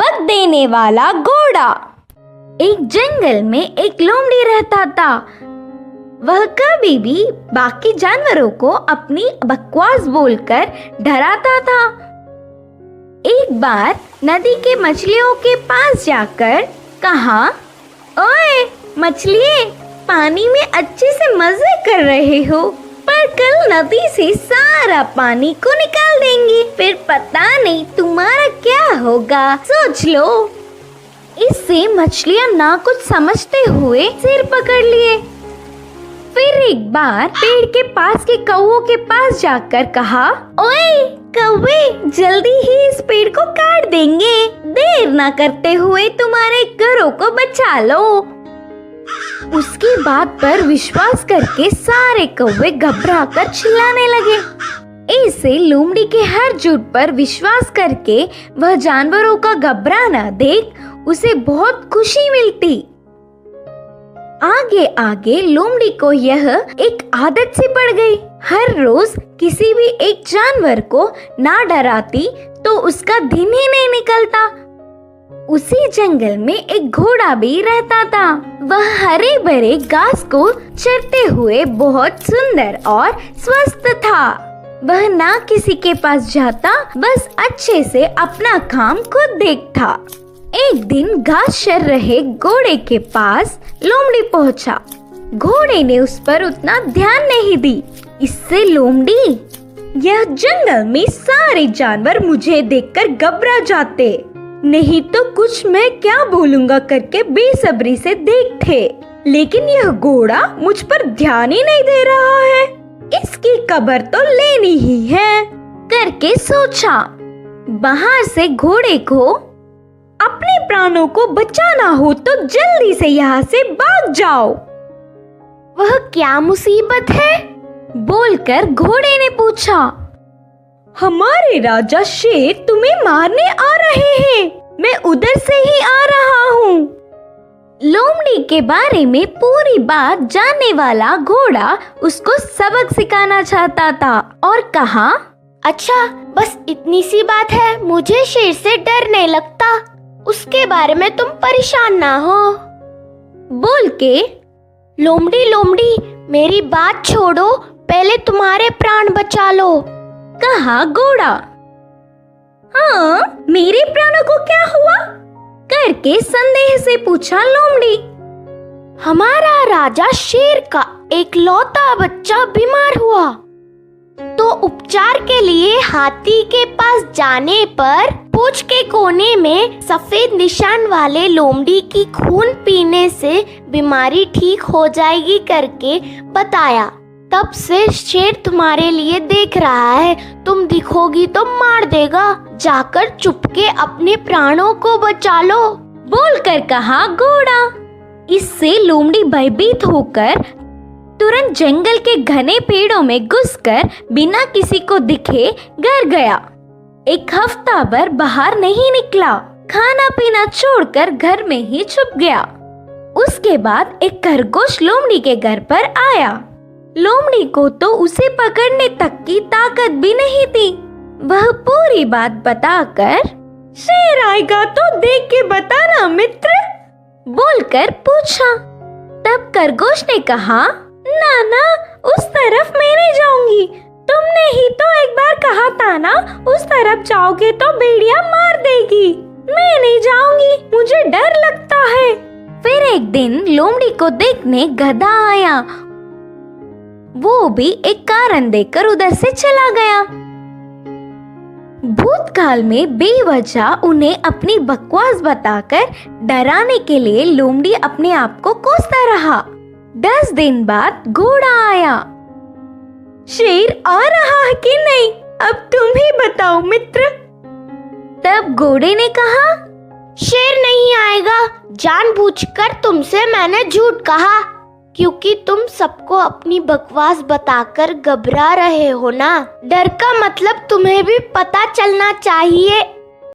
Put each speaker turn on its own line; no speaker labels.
सबक देने वाला घोड़ा। एक जंगल में एक लोमड़ी रहता था। वह कभी भी बाकी जानवरों को अपनी बकवास बोलकर डराता था। एक बार नदी के मछलियों के पास जाकर कहा, ओए मछलिए, पानी में अच्छे से मजे कर रहे हो, पर कल नदी से सारा पानी को निकाल देंगे, फिर पता नहीं तुम्हारा क्या होगा, सोच लो। इससे मछलियां ना कुछ समझते हुए सिर पकड़ लिए। फिर एक बार पेड़ के पास के कौवों के पास जाकर कहा, ओए कौवे, जल्दी ही इस पेड़ को काट देंगे, देर ना करते हुए तुम्हारे घरों को बचा लो। उसकी बात पर विश्वास करके सारे कौवे घबराकर चिल्लाने लगे। ऐसे लोमड़ी के हर झूठ पर विश्वास करके वह जानवरों का घबराना देख उसे बहुत खुशी मिलती। आगे आगे लोमड़ी को यह एक आदत सी पड़ गई। हर रोज किसी भी एक जानवर को ना डराती तो उसका दिन ही नहीं निकलता। उसी जंगल में एक घोड़ा भी रहता था। वह हरे भरे घास को चरते हुए बहुत सुंदर और स्वस्थ था। वह ना किसी के पास जाता, बस अच्छे से अपना काम खुद देखता। एक दिन घास चर रहे घोड़े के पास लोमड़ी पहुंचा। घोड़े ने उस पर उतना ध्यान नहीं दी। इससे लोमड़ी, यह जंगल में सारे जानवर मुझे देखकर घबरा जाते, नहीं तो कुछ मैं क्या बोलूंगा करके बेसब्री से देखते, लेकिन यह घोड़ा मुझ पर ध्यान ही नहीं दे रहा है, इसकी खबर तो लेनी ही है करके सोचा। बाहर से घोड़े को अपने प्राणों को बचाना हो तो जल्दी से यहाँ से भाग जाओ। वह क्या मुसीबत है? बोलकर घोड़े ने पूछा। हमारे राजा शेर तुम्हें मारने आ रहे हैं, मैं उधर से ही आ रहा हूँ। लोमड़ी के बारे में पूरी बात जानने वाला घोड़ा उसको सबक सिखाना चाहता था और कहा, अच्छा बस इतनी सी बात है, मुझे शेर से डर नहीं लगता, उसके बारे में तुम परेशान ना हो। बोल के, लोमड़ी लोमड़ी मेरी बात छोड़ो, पहले तुम्हारे प्राण बचा लो, कहा घोड़ा। हाँ, मेरे प्राणों को क्या हुआ? करके संदेह से पूछा लोमड़ी। हमारा राजा शेर का एक लौता बच्चा बीमार हुआ, तो उपचार के लिए हाथी के पास जाने पर पूंछ के कोने में सफेद निशान वाले लोमड़ी की खून पीने से बीमारी ठीक हो जाएगी करके बताया। तब से शेर तुम्हारे लिए देख रहा है, तुम दिखोगी तो मार देगा, जाकर चुपके अपने प्राणों को बचा लो, बोलकर कहा घोड़ा। इससे लोमड़ी भयभीत होकर तुरंत जंगल के घने पेड़ों में घुसकर बिना किसी को दिखे घर गया। एक हफ्ता भर बाहर नहीं निकला, खाना पीना छोड़कर घर में ही छुप गया। उसके बाद एक खरगोश लोमड़ी के घर पर आया। लोमड़ी को तो उसे पकड़ने तक की ताकत भी नहीं थी। वह पूरी बात बताकर, शेर आएगा तो देख के बताना मित्र, बोलकर पूछा। तब खरगोश ने कहा, ना ना, उस तरफ मैं नहीं जाऊंगी, तुमने ही तो एक बार कहा था ना, उस तरफ जाओगे तो भेड़िया मार देगी, मैं नहीं जाऊंगी, मुझे डर लगता है। फिर एक दिन लोमड़ी को देखने गधा आया। वो भी एक कारण देकर उधर से चला गया। भूतकाल में बेवजह उन्हें अपनी बकवास बताकर डराने के लिए लोमड़ी अपने आप को कोसता रहा। 10 दिन बाद घोड़ा आया। शेर आ रहा है कि नहीं, अब तुम ही बताओ मित्र। तब घोड़े ने कहा, शेर नहीं आएगा, जानबूझकर तुमसे मैंने झूठ कहा, क्योंकि तुम सबको अपनी बकवास बताकर घबरा रहे हो ना। डर का मतलब तुम्हें भी पता चलना चाहिए,